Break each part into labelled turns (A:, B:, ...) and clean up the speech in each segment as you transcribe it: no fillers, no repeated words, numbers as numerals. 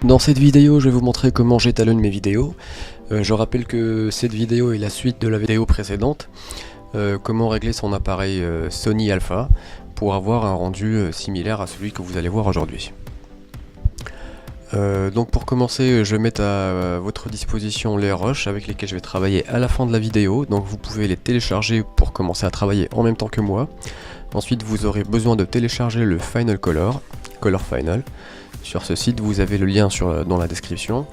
A: Dans cette vidéo, je vais vous montrer comment j'étalonne mes vidéos. Je rappelle que cette vidéo est la suite de la vidéo précédente. Comment régler son appareil Sony Alpha pour avoir un rendu similaire à celui que vous allez voir aujourd'hui. Donc pour commencer, je vais mettre à votre disposition les rushs avec lesquels je vais travailler à la fin de la vidéo. Donc vous pouvez les télécharger pour commencer à travailler en même temps que moi. Ensuite, vous aurez besoin de télécharger le Final Color Final. Sur ce site, vous avez le lien dans la description.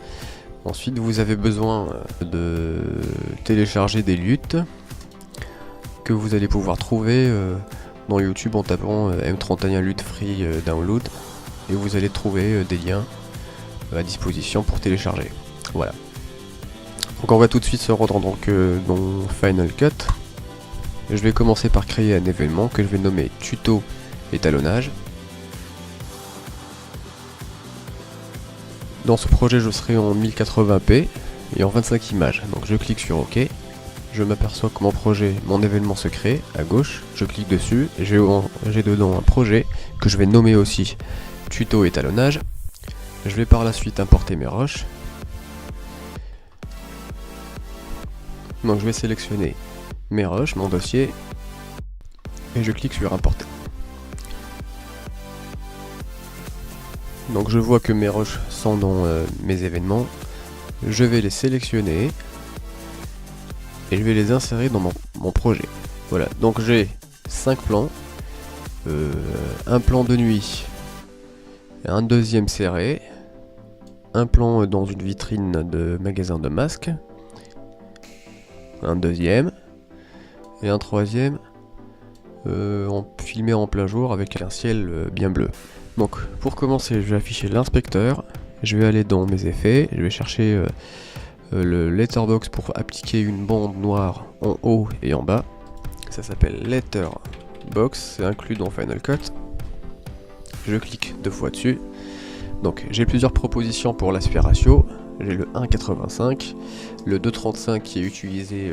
A: Ensuite, vous avez besoin de télécharger des luttes que vous allez pouvoir trouver dans YouTube en tapant M31 Lut Free Download, et vous allez trouver des liens à disposition pour télécharger. Voilà. Donc on va tout de suite se rendre dans Final Cut. Je vais commencer par créer un événement que je vais nommer tuto étalonnage. Dans ce projet, je serai en 1080p et en 25 images. Donc je clique sur OK. Je m'aperçois que mon événement se crée à gauche. Je clique dessus et j'ai dedans un projet que je vais nommer aussi tuto étalonnage. Je vais par la suite importer mes rushs. Donc je vais sélectionner mes rushs, mon dossier, et je clique sur importer. Donc je vois que mes rushs sont dans mes événements. Je vais les sélectionner et je vais les insérer dans mon projet. Voilà, donc j'ai 5 plans, un plan de nuit, un deuxième serré, un plan dans une vitrine de magasin de masques, un deuxième et un troisième filmé en plein jour avec un ciel bien bleu. Donc pour commencer, je vais afficher l'inspecteur, je vais aller dans mes effets, je vais chercher le letterbox pour appliquer une bande noire en haut et en bas. Ça s'appelle letterbox, c'est inclus dans Final Cut. Je clique 2 fois dessus. Donc j'ai plusieurs propositions pour l'aspect ratio. J'ai le 1,85, le 2,35 qui est utilisé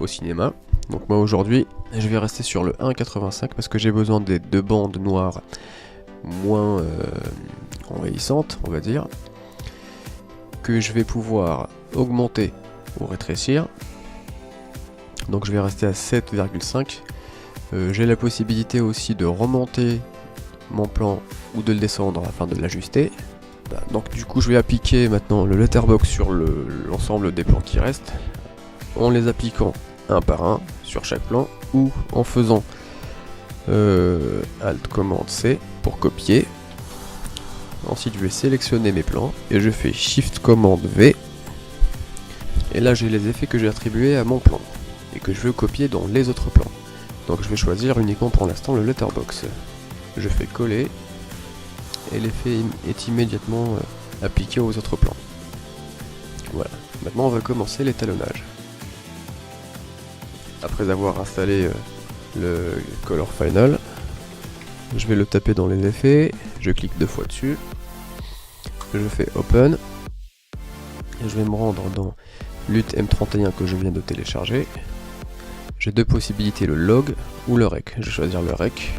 A: au cinéma. Donc moi aujourd'hui, je vais rester sur le 1,85 parce que j'ai besoin des 2 bandes noires moins envahissantes, on va dire, que je vais pouvoir augmenter ou rétrécir. Donc je vais rester à 7,5. J'ai la possibilité aussi de remonter mon plan ou de le descendre afin de l'ajuster. Donc du coup je vais appliquer maintenant le letterbox sur l'ensemble des plans qui restent, en les appliquant un par un sur chaque plan, ou en faisant Alt Commande C pour copier. Ensuite je vais sélectionner mes plans et je fais Shift Commande V, et là j'ai les effets que j'ai attribués à mon plan et que je veux copier dans les autres plans. Donc je vais choisir uniquement pour l'instant le letterbox. Je fais coller et l'effet est immédiatement appliqué aux autres plans. Voilà, maintenant on va commencer l'étalonnage. Après avoir installé le Color Final, je vais le taper dans les effets, je clique 2 fois dessus, je fais Open, et je vais me rendre dans Lut M31 que je viens de télécharger. J'ai 2 possibilités, le log ou le rec. Je vais choisir le rec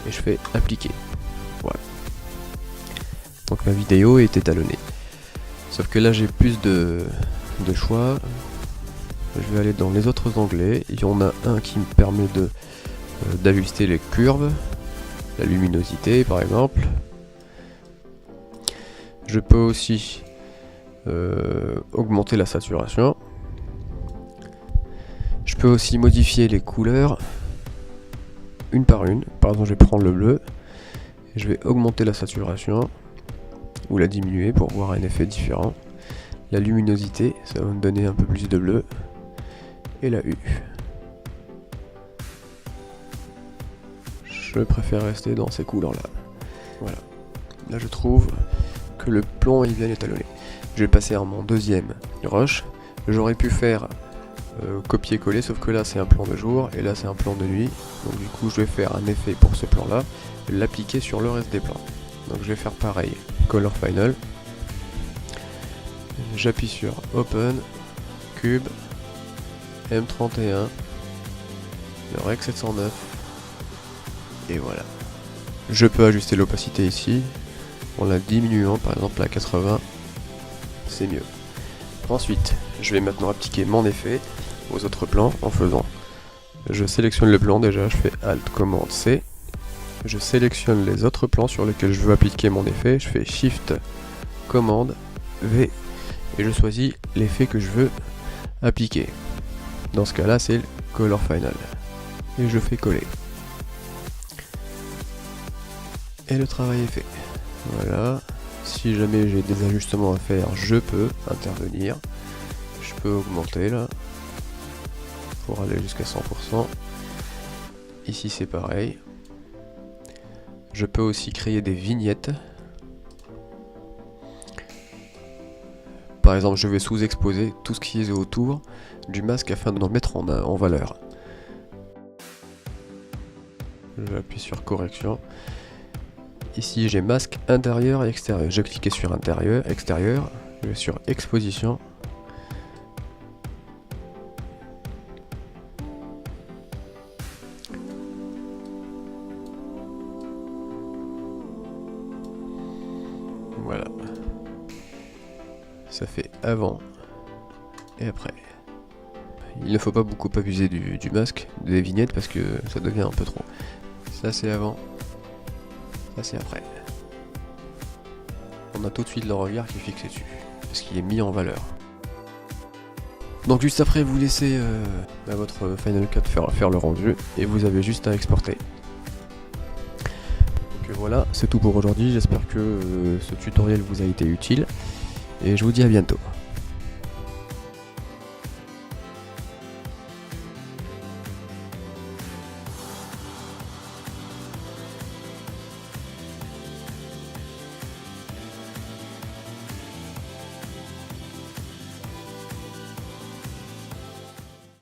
A: et je fais appliquer. Voilà. Donc ma vidéo est étalonnée. Sauf que là j'ai plus de choix. Je vais aller dans les autres onglets. Il y en a un qui me permet d'ajuster les curves, la luminosité par exemple. Je peux aussi augmenter la saturation. Je peux aussi modifier les couleurs une par une. Par exemple, je vais prendre le bleu et je vais augmenter la saturation ou la diminuer pour voir un effet différent. La luminosité, ça va me donner un peu plus de bleu, et la U. Je préfère rester dans ces couleurs là. Voilà. Là je trouve que le plan est bien étalonné. Je vais passer à mon deuxième rush. J'aurais pu faire copier-coller, sauf que là c'est un plan de jour et là c'est un plan de nuit. Donc du coup je vais faire un effet pour ce plan là, l'appliquer sur le reste des plans. Donc je vais faire pareil, Color Final. J'appuie sur Open, Cube, M31, le Rec 709, et voilà. Je peux ajuster l'opacité ici, en la diminuant par exemple à 80, c'est mieux. Ensuite, je vais maintenant appliquer mon effet aux autres plans en faisant, je sélectionne le plan déjà, je fais Alt Commande C, je sélectionne les autres plans sur lesquels je veux appliquer mon effet, je fais Shift Commande V et je choisis l'effet que je veux appliquer. Dans ce cas là c'est le Color Final et je fais coller. Et le travail est fait. Voilà. Si jamais j'ai des ajustements à faire, je peux intervenir. Je peux augmenter là pour aller jusqu'à 100%. Ici c'est pareil. Je peux aussi créer des vignettes. Par exemple, je vais sous-exposer tout ce qui est autour du masque afin de le mettre en valeur. J'appuie sur correction. Ici j'ai masque intérieur et extérieur. Je clique sur intérieur, extérieur, je vais sur exposition. Voilà. Ça fait avant et après. Il ne faut pas beaucoup abuser du masque, des vignettes parce que ça devient un peu trop. Ça c'est avant. Ça c'est après. On a tout de suite le regard qui est fixé dessus, parce qu'il est mis en valeur. Donc juste après vous laissez votre Final Cut faire le rendu, et vous avez juste à exporter. Donc voilà, c'est tout pour aujourd'hui, j'espère que ce tutoriel vous a été utile, et je vous dis à bientôt.